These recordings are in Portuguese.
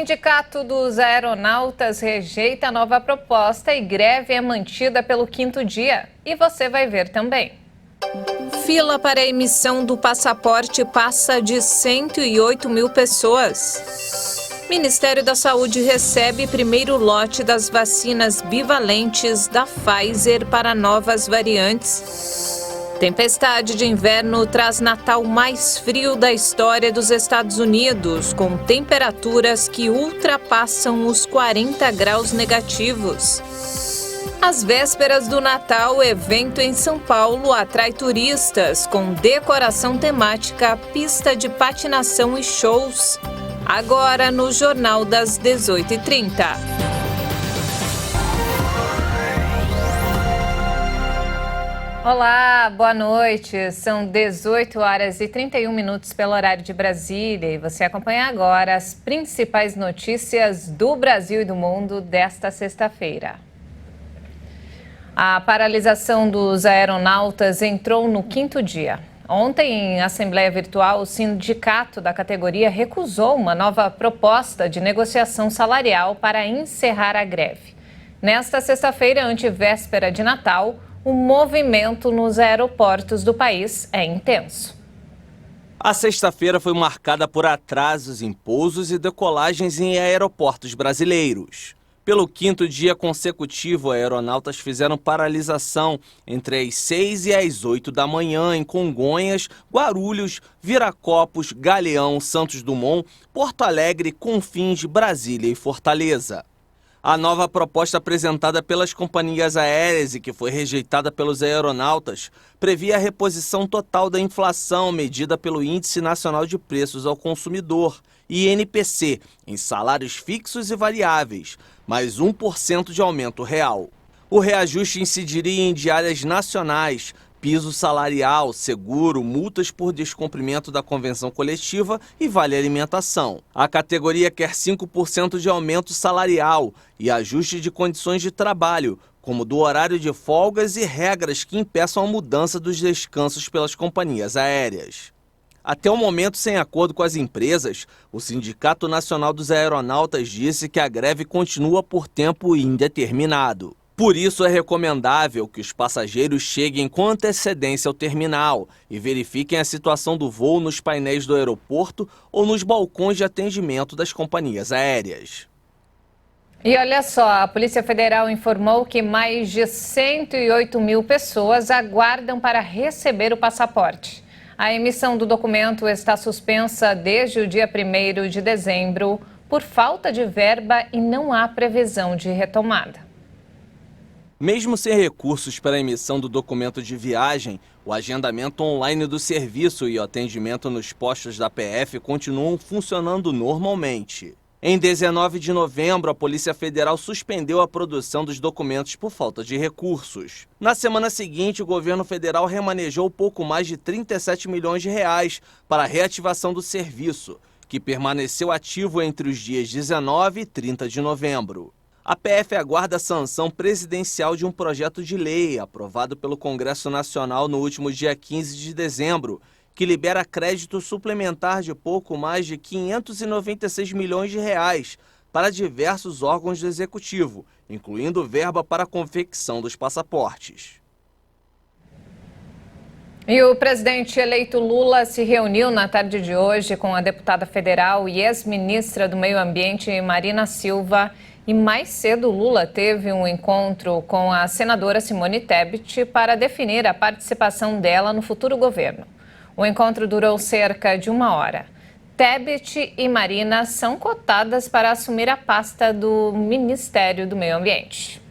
Sindicato dos Aeronautas rejeita a nova proposta e greve é mantida pelo 5º dia. E você vai ver também. Fila para a emissão do passaporte passa de 108 mil pessoas. Ministério da Saúde recebe primeiro lote das vacinas bivalentes da Pfizer para novas variantes. Tempestade de inverno traz Natal mais frio da história dos Estados Unidos, com temperaturas que ultrapassam os 40 graus negativos. Às vésperas do Natal, evento em São Paulo atrai turistas, com decoração temática, pista de patinação e shows. Agora no Jornal das 18h30. Olá, boa noite. São 18h31 pelo horário de Brasília e você acompanha agora as principais notícias do Brasil e do mundo desta sexta-feira. A paralisação dos aeronautas entrou no 5º dia. Ontem, em assembleia virtual, o sindicato da categoria recusou uma nova proposta de negociação salarial para encerrar a greve. Nesta sexta-feira, antevéspera de Natal, o movimento nos aeroportos do país é intenso. A sexta-feira foi marcada por atrasos em pousos e decolagens em aeroportos brasileiros. Pelo 5º dia consecutivo, aeronautas fizeram paralisação entre as 6 e as 8 da manhã em Congonhas, Guarulhos, Viracopos, Galeão, Santos Dumont, Porto Alegre, Confins, Brasília e Fortaleza. A nova proposta apresentada pelas companhias aéreas e que foi rejeitada pelos aeronautas previa a reposição total da inflação medida pelo Índice Nacional de Preços ao Consumidor, INPC, em salários fixos e variáveis, mais 1% de aumento real. O reajuste incidiria em diárias nacionais, piso salarial, seguro, multas por descumprimento da convenção coletiva e vale alimentação. A categoria quer 5% de aumento salarial e ajuste de condições de trabalho, como do horário de folgas e regras que impeçam a mudança dos descansos pelas companhias aéreas. Até o momento, sem acordo com as empresas, o Sindicato Nacional dos Aeronautas disse que a greve continua por tempo indeterminado. Por isso, é recomendável que os passageiros cheguem com antecedência ao terminal e verifiquem a situação do voo nos painéis do aeroporto ou nos balcões de atendimento das companhias aéreas. E olha só, a Polícia Federal informou que mais de 108 mil pessoas aguardam para receber o passaporte. A emissão do documento está suspensa desde o dia 1º de dezembro por falta de verba e não há previsão de retomada. Mesmo sem recursos para a emissão do documento de viagem, o agendamento online do serviço e o atendimento nos postos da PF continuam funcionando normalmente. Em 19 de novembro, a Polícia Federal suspendeu a produção dos documentos por falta de recursos. Na semana seguinte, o governo federal remanejou pouco mais de 37 milhões de reais para a reativação do serviço, que permaneceu ativo entre os dias 19 e 30 de novembro. A PF aguarda a sanção presidencial de um projeto de lei aprovado pelo Congresso Nacional no último dia 15 de dezembro, que libera crédito suplementar de pouco mais de 596 milhões de reais para diversos órgãos do Executivo, incluindo verba para a confecção dos passaportes. E o presidente eleito Lula se reuniu na tarde de hoje com a deputada federal e ex-ministra do Meio Ambiente, Marina Silva. E mais cedo, Lula teve um encontro com a senadora Simone Tebet para definir a participação dela no futuro governo. O encontro durou cerca de 1 hora. Tebet e Marina são cotadas para assumir a pasta do Ministério do Meio Ambiente.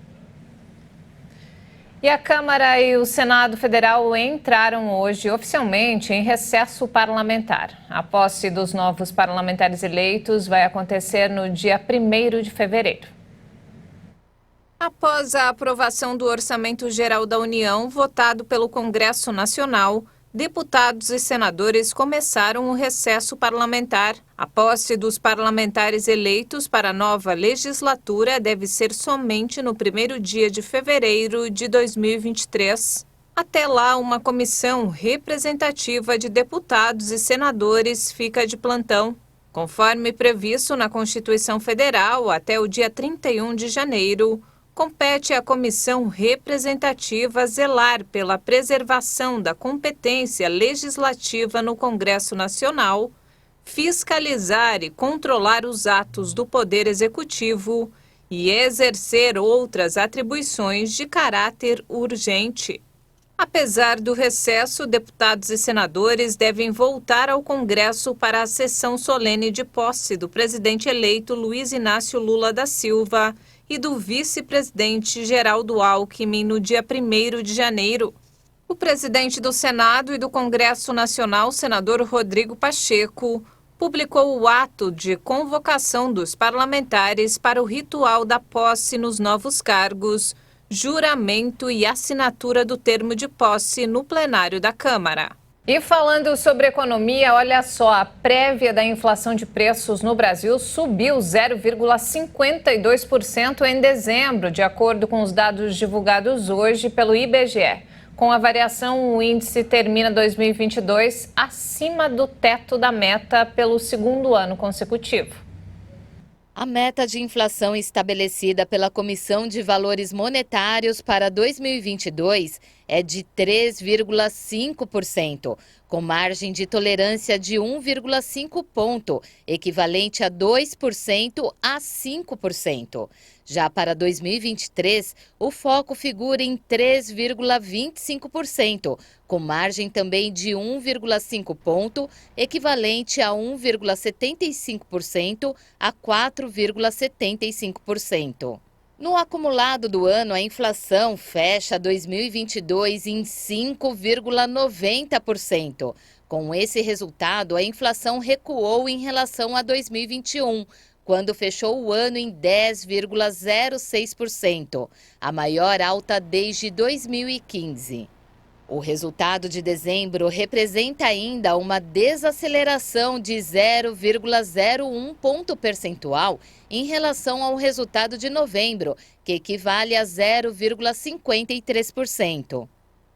E a Câmara e o Senado Federal entraram hoje oficialmente em recesso parlamentar. A posse dos novos parlamentares eleitos vai acontecer no dia 1º de fevereiro. Após a aprovação do Orçamento Geral da União, votado pelo Congresso Nacional, deputados e senadores começaram o recesso parlamentar. A posse dos parlamentares eleitos para a nova legislatura deve ser somente no 1º dia de fevereiro de 2023. Até lá, uma comissão representativa de deputados e senadores fica de plantão. Conforme previsto na Constituição Federal, até o dia 31 de janeiro, compete à Comissão Representativa zelar pela preservação da competência legislativa no Congresso Nacional, fiscalizar e controlar os atos do Poder Executivo e exercer outras atribuições de caráter urgente. Apesar do recesso, deputados e senadores devem voltar ao Congresso para a sessão solene de posse do presidente eleito Luiz Inácio Lula da Silva e do vice-presidente Geraldo Alckmin no dia 1º de janeiro. O presidente do Senado e do Congresso Nacional, senador Rodrigo Pacheco, publicou o ato de convocação dos parlamentares para o ritual da posse nos novos cargos, juramento e assinatura do termo de posse no plenário da Câmara. E falando sobre economia, olha só, a prévia da inflação de preços no Brasil subiu 0,52% em dezembro, de acordo com os dados divulgados hoje pelo IBGE. Com a variação, o índice termina 2022 acima do teto da meta pelo segundo ano consecutivo. A meta de inflação estabelecida pela Comissão de Valores Monetários para 2022 é de 3,5%, com margem de tolerância de 1,5 ponto, equivalente a 2% a 5%. Já para 2023, o foco figura em 3,25%, com margem também de 1,5 ponto, equivalente a 1,75% a 4,75%. No acumulado do ano, a inflação fecha 2022 em 5,90%. Com esse resultado, a inflação recuou em relação a 2021, quando fechou o ano em 10,06%, a maior alta desde 2015. O resultado de dezembro representa ainda uma desaceleração de 0,01 ponto percentual em relação ao resultado de novembro, que equivale a 0,53%.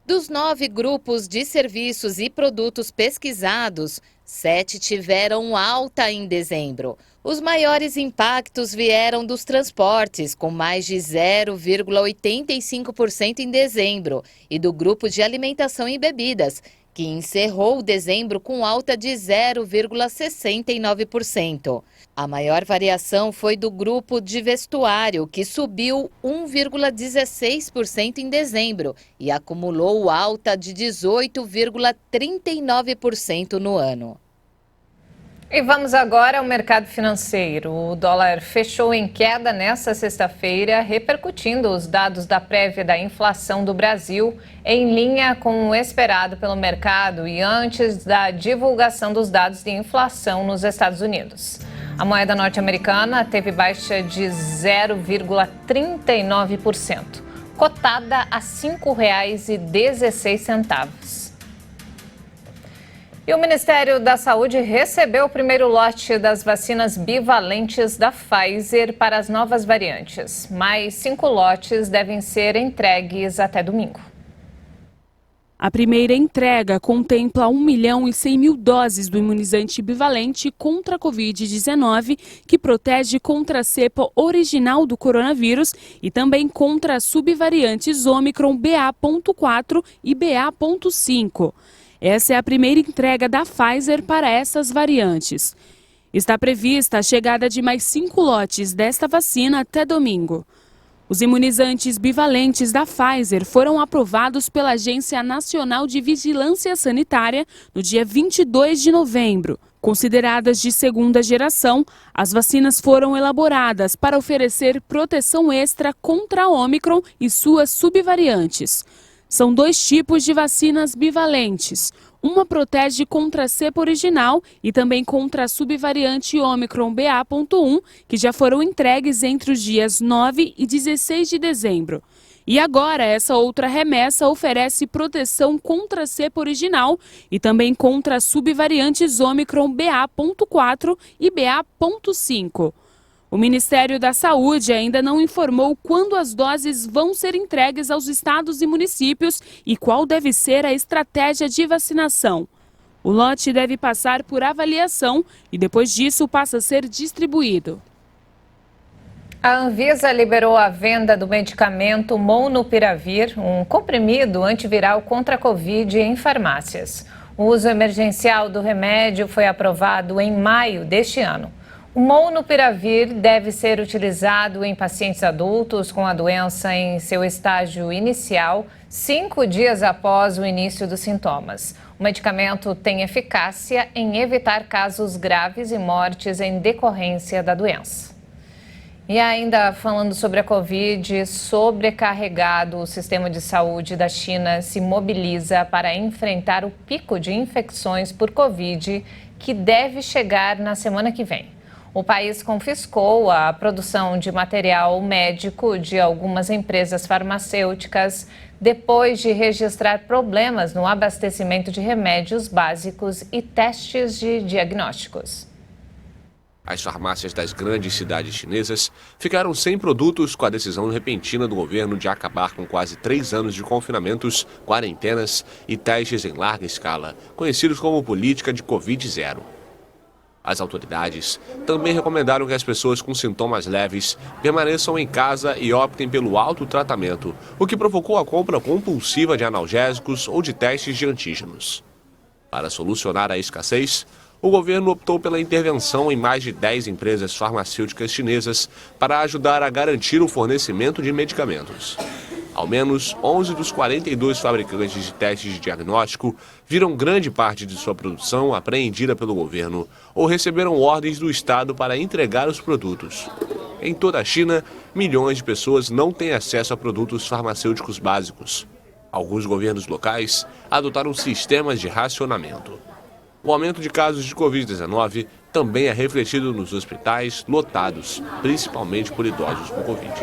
Dos 9 grupos de serviços e produtos pesquisados, 7 tiveram alta em dezembro. Os maiores impactos vieram dos transportes, com mais de 0,85% em dezembro, e do grupo de alimentação e bebidas, que encerrou dezembro com alta de 0,69%. A maior variação foi do grupo de vestuário, que subiu 1,16% em dezembro e acumulou alta de 18,39% no ano. E vamos agora ao mercado financeiro. O dólar fechou em queda nesta sexta-feira, repercutindo os dados da prévia da inflação do Brasil, em linha com o esperado pelo mercado e antes da divulgação dos dados de inflação nos Estados Unidos. A moeda norte-americana teve baixa de 0,39%, cotada a R$ 5,16. E o Ministério da Saúde recebeu o primeiro lote das vacinas bivalentes da Pfizer para as novas variantes. Mais 5 lotes devem ser entregues até domingo. A primeira entrega contempla 1.100.000 doses do imunizante bivalente contra a Covid-19, que protege contra a cepa original do coronavírus e também contra as subvariantes Ômicron BA.4 e BA.5. Essa é a primeira entrega da Pfizer para essas variantes. Está prevista a chegada de mais 5 lotes desta vacina até domingo. Os imunizantes bivalentes da Pfizer foram aprovados pela Agência Nacional de Vigilância Sanitária no dia 22 de novembro. Consideradas de segunda geração, as vacinas foram elaboradas para oferecer proteção extra contra a Ômicron e suas subvariantes. São 2 tipos de vacinas bivalentes. Uma protege contra a cepa original e também contra a subvariante Ômicron BA.1, que já foram entregues entre os dias 9 e 16 de dezembro. E agora, essa outra remessa oferece proteção contra a cepa original e também contra as subvariantes Ômicron BA.4 e BA.5. O Ministério da Saúde ainda não informou quando as doses vão ser entregues aos estados e municípios e qual deve ser a estratégia de vacinação. O lote deve passar por avaliação e depois disso passa a ser distribuído. A Anvisa liberou a venda do medicamento Molnupiravir, um comprimido antiviral contra a Covid, em farmácias. O uso emergencial do remédio foi aprovado em maio deste ano. O Molnupiravir deve ser utilizado em pacientes adultos com a doença em seu estágio inicial, 5 dias após o início dos sintomas. O medicamento tem eficácia em evitar casos graves e mortes em decorrência da doença. E ainda falando sobre a Covid, sobrecarregado, o sistema de saúde da China se mobiliza para enfrentar o pico de infecções por Covid, que deve chegar na semana que vem. O país confiscou a produção de material médico de algumas empresas farmacêuticas depois de registrar problemas no abastecimento de remédios básicos e testes de diagnósticos. As farmácias das grandes cidades chinesas ficaram sem produtos com a decisão repentina do governo de acabar com quase 3 anos de confinamentos, quarentenas e testes em larga escala, conhecidos como política de Covid-0. As autoridades também recomendaram que as pessoas com sintomas leves permaneçam em casa e optem pelo autotratamento, o que provocou a compra compulsiva de analgésicos ou de testes de antígenos. Para solucionar a escassez, o governo optou pela intervenção em mais de 10 empresas farmacêuticas chinesas para ajudar a garantir o fornecimento de medicamentos. Ao menos 11 dos 42 fabricantes de testes de diagnóstico viram grande parte de sua produção apreendida pelo governo ou receberam ordens do Estado para entregar os produtos. Em toda a China, milhões de pessoas não têm acesso a produtos farmacêuticos básicos. Alguns governos locais adotaram sistemas de racionamento. O aumento de casos de Covid-19 também é refletido nos hospitais lotados, principalmente por idosos com Covid.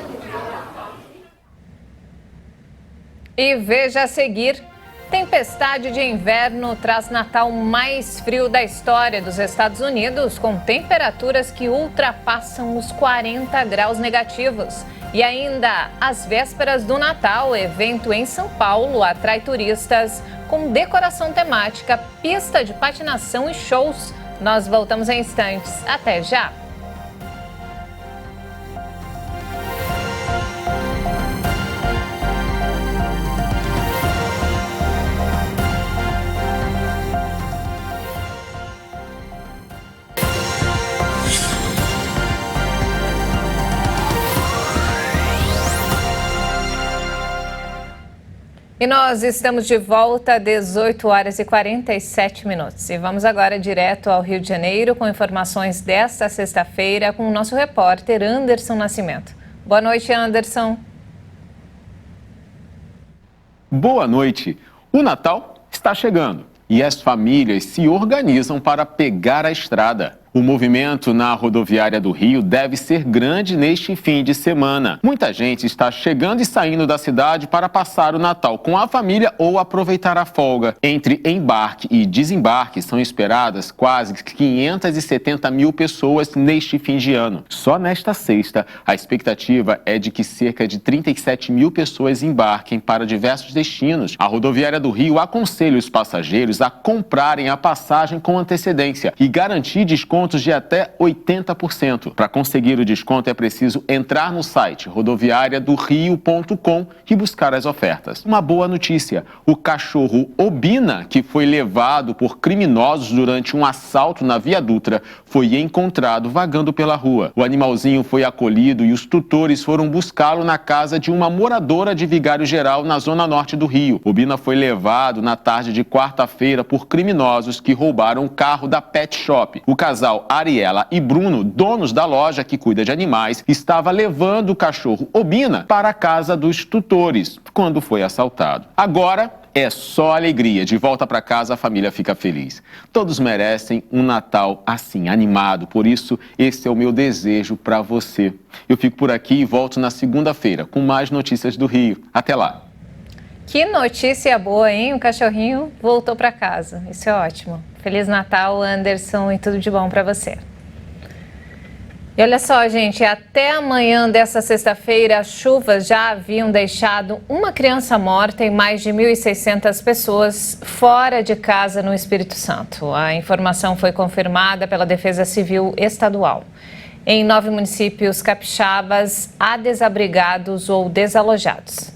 E veja a seguir, tempestade de inverno traz Natal mais frio da história dos Estados Unidos, com temperaturas que ultrapassam os 40 graus negativos. E ainda, às vésperas do Natal, evento em São Paulo atrai turistas com decoração temática, pista de patinação e shows. Nós voltamos em instantes. Até já! E nós estamos de volta às 18 horas e 47 minutos. E vamos agora direto ao Rio de Janeiro com informações desta sexta-feira com o nosso repórter Anderson Nascimento. Boa noite, Anderson. Boa noite. O Natal está chegando e as famílias se organizam para pegar a estrada. O movimento na rodoviária do Rio deve ser grande neste fim de semana. Muita gente está chegando e saindo da cidade para passar o Natal com a família ou aproveitar a folga. Entre embarque e desembarque são esperadas quase 570 mil pessoas neste fim de ano. Só nesta sexta, a expectativa é de que cerca de 37 mil pessoas embarquem para diversos destinos. A rodoviária do Rio aconselha os passageiros a comprarem a passagem com antecedência e garantir descontos de até 80%. Para conseguir o desconto é preciso entrar no site rodoviariadorio.com e buscar as ofertas. Uma boa notícia, o cachorro Obina, que foi levado por criminosos durante um assalto na Via Dutra, foi encontrado vagando pela rua. O animalzinho foi acolhido e os tutores foram buscá-lo na casa de uma moradora de Vigário Geral, na zona norte do Rio. Obina foi levado na tarde de quarta-feira por criminosos que roubaram o carro da Pet Shop. O casal Ariela e Bruno, donos da loja que cuida de animais, estava levando o cachorro Obina para a casa dos tutores quando foi assaltado. Agora é só alegria. De volta para casa, a família fica feliz. Todos merecem um Natal assim, animado. Por isso, esse é o meu desejo para você. Eu fico por aqui e volto na segunda-feira com mais notícias do Rio. Até lá. Que notícia boa, hein? O cachorrinho voltou para casa. Isso é ótimo. Feliz Natal, Anderson, e tudo de bom para você. E olha só, gente, até amanhã dessa sexta-feira, as chuvas já haviam deixado uma criança morta e mais de 1.600 pessoas fora de casa no Espírito Santo. A informação foi confirmada pela Defesa Civil Estadual. Em 9 municípios capixabas, há desabrigados ou desalojados.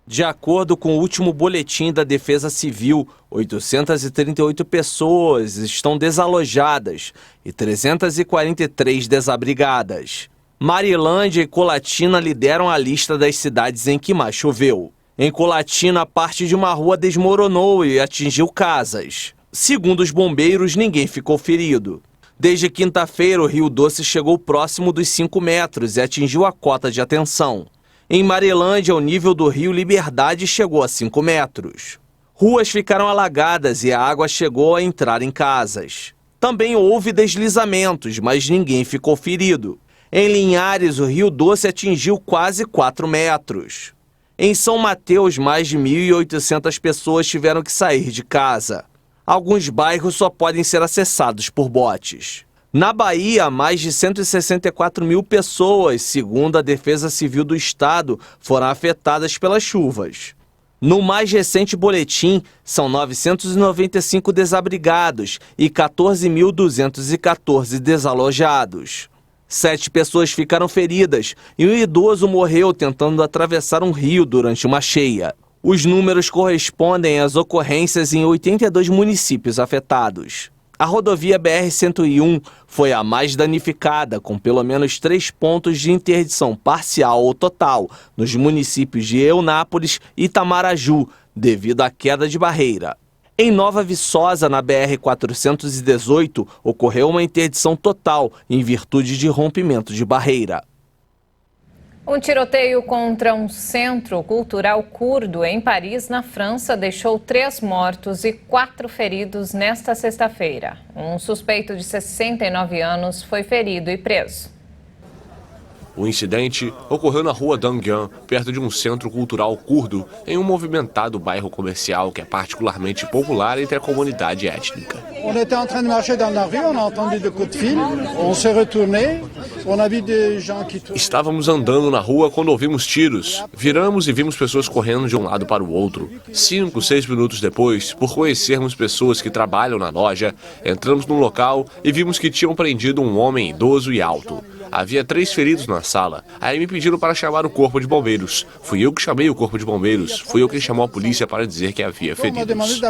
De acordo com o último boletim da Defesa Civil, 838 pessoas estão desalojadas e 343 desabrigadas. Marilândia e Colatina lideram a lista das cidades em que mais choveu. Em Colatina, parte de uma rua desmoronou e atingiu casas. Segundo os bombeiros, ninguém ficou ferido. Desde quinta-feira, o Rio Doce chegou próximo dos 5 metros e atingiu a cota de atenção. Em Marilândia, o nível do rio Liberdade chegou a 5 metros. Ruas ficaram alagadas e a água chegou a entrar em casas. Também houve deslizamentos, mas ninguém ficou ferido. Em Linhares, o Rio Doce atingiu quase 4 metros. Em São Mateus, mais de 1.800 pessoas tiveram que sair de casa. Alguns bairros só podem ser acessados por botes. Na Bahia, mais de 164 mil pessoas, segundo a Defesa Civil do Estado, foram afetadas pelas chuvas. No mais recente boletim, são 995 desabrigados e 14.214 desalojados. 7 pessoas ficaram feridas e um idoso morreu tentando atravessar um rio durante uma cheia. Os números correspondem às ocorrências em 82 municípios afetados. A rodovia BR-101 foi a mais danificada, com pelo menos 3 pontos de interdição parcial ou total nos municípios de Eunápolis e Itamaraju, devido à queda de barreira. Em Nova Viçosa, na BR-418, ocorreu uma interdição total em virtude de rompimento de barreira. Um tiroteio contra um centro cultural curdo em Paris, na França, deixou 3 mortos e 4 feridos nesta sexta-feira. Um suspeito de 69 anos foi ferido e preso. O incidente ocorreu na rua Danguin, perto de um centro cultural curdo, em um movimentado bairro comercial que é particularmente popular entre a comunidade étnica. On était en train de marcher dans la rue, on a entendu des coups de fil, on s'est retourné, on a vu des gens qui... Estávamos andando na rua quando ouvimos tiros. Viramos e vimos pessoas correndo de um lado para o outro. 5, 6 minutos depois, por conhecermos pessoas que trabalham na loja, entramos no local e vimos que tinham prendido um homem idoso e alto. Havia 3 feridos na sala. Aí me pediram para chamar o corpo de bombeiros. Fui eu que chamei o corpo de bombeiros. Fui eu quem chamou a polícia para dizer que havia feridos.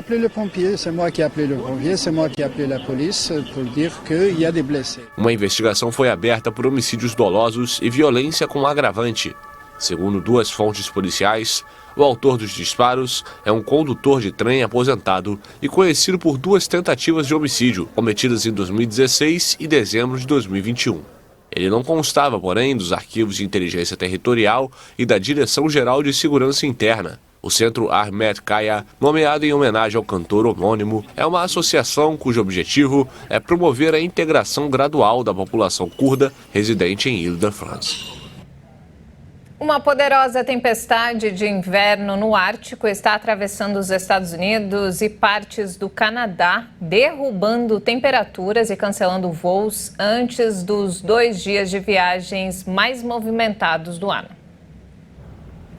Uma investigação foi aberta por homicídios dolosos e violência com agravante. Segundo 2 fontes policiais, o autor dos disparos é um condutor de trem aposentado e conhecido por 2 tentativas de homicídio, cometidas em 2016 e dezembro de 2021. Ele não constava, porém, dos arquivos de inteligência territorial e da Direção-Geral de Segurança Interna. O Centro Ahmed Kaya, nomeado em homenagem ao cantor homônimo, é uma associação cujo objetivo é promover a integração gradual da população curda residente em Île-de-France. Uma poderosa tempestade de inverno no Ártico está atravessando os Estados Unidos e partes do Canadá, derrubando temperaturas e cancelando voos antes dos 2 dias de viagens mais movimentados do ano.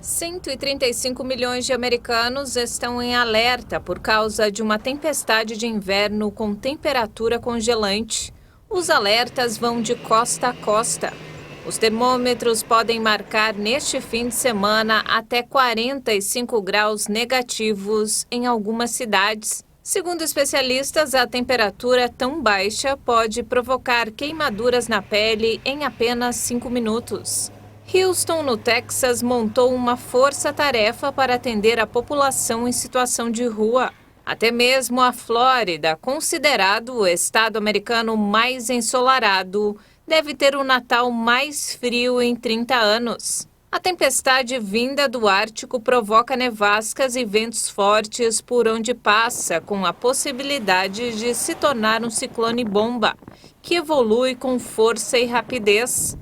135 milhões de americanos estão em alerta por causa de uma tempestade de inverno com temperatura congelante. Os alertas vão de costa a costa. Os termômetros podem marcar neste fim de semana até 45 graus negativos em algumas cidades. Segundo especialistas, a temperatura tão baixa pode provocar queimaduras na pele em apenas 5 minutos. Houston, no Texas, montou uma força-tarefa para atender a população em situação de rua. Até mesmo a Flórida, considerado o estado americano mais ensolarado, deve ter o Natal mais frio em 30 anos. A tempestade vinda do Ártico provoca nevascas e ventos fortes por onde passa, com a possibilidade de se tornar um ciclone bomba, que evolui com força e rapidez.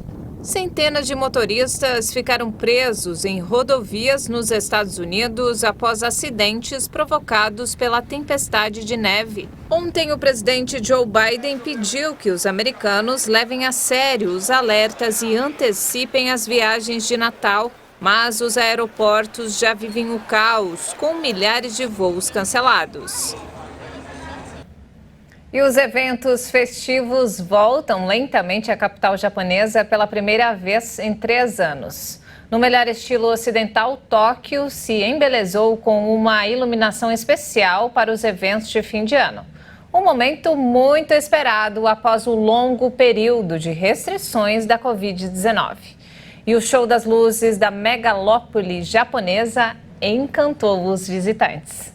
Centenas de motoristas ficaram presos em rodovias nos Estados Unidos após acidentes provocados pela tempestade de neve. Ontem, o presidente Joe Biden pediu que os americanos levem a sério os alertas e antecipem as viagens de Natal, mas os aeroportos já vivem o caos, com milhares de voos cancelados. E os eventos festivos voltam lentamente à capital japonesa pela primeira vez em 3 anos. No melhor estilo ocidental, Tóquio se embelezou com uma iluminação especial para os eventos de fim de ano. Um momento muito esperado após o longo período de restrições da Covid-19. E o show das luzes da megalópole japonesa encantou os visitantes.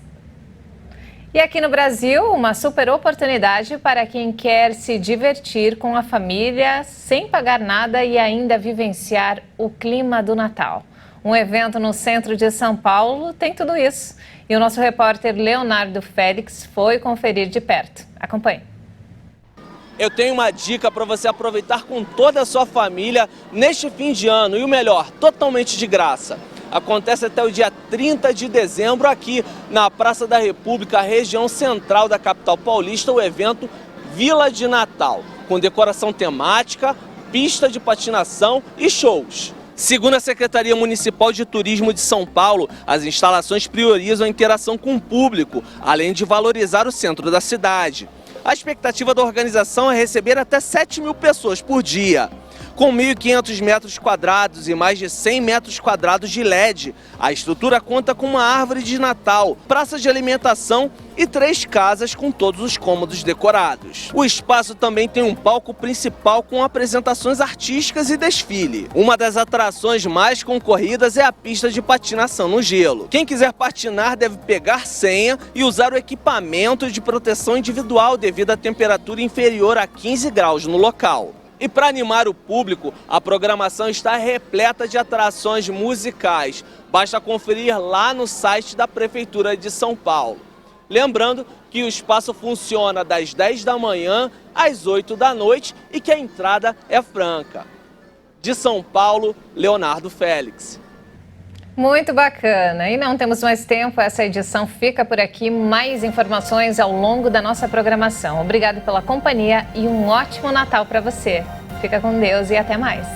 E aqui no Brasil, uma super oportunidade para quem quer se divertir com a família sem pagar nada e ainda vivenciar o clima do Natal. Um evento no centro de São Paulo tem tudo isso. E o nosso repórter Leonardo Félix foi conferir de perto. Acompanhe. Eu tenho uma dica para você aproveitar com toda a sua família neste fim de ano. E o melhor, totalmente de graça. Acontece até o dia 30 de dezembro aqui na Praça da República, região central da capital paulista, o evento Vila de Natal, com decoração temática, pista de patinação e shows. Segundo a Secretaria Municipal de Turismo de São Paulo, as instalações priorizam a interação com o público, além de valorizar o centro da cidade. A expectativa da organização é receber até 7.000 pessoas por dia. Com 1.500 metros quadrados e mais de 100 metros quadrados de LED, a estrutura conta com uma árvore de Natal, praça de alimentação e 3 casas com todos os cômodos decorados. O espaço também tem um palco principal com apresentações artísticas e desfile. Uma das atrações mais concorridas é a pista de patinação no gelo. Quem quiser patinar deve pegar senha e usar o equipamento de proteção individual devido à temperatura inferior a 15 graus no local. E para animar o público, a programação está repleta de atrações musicais. Basta conferir lá no site da Prefeitura de São Paulo. Lembrando que o espaço funciona das 10 da manhã às 8 da noite e que a entrada é franca. De São Paulo, Leonardo Félix. Muito bacana. E não temos mais tempo, essa edição fica por aqui. Mais informações ao longo da nossa programação. Obrigado pela companhia e um ótimo Natal para você. Fica com Deus e até mais.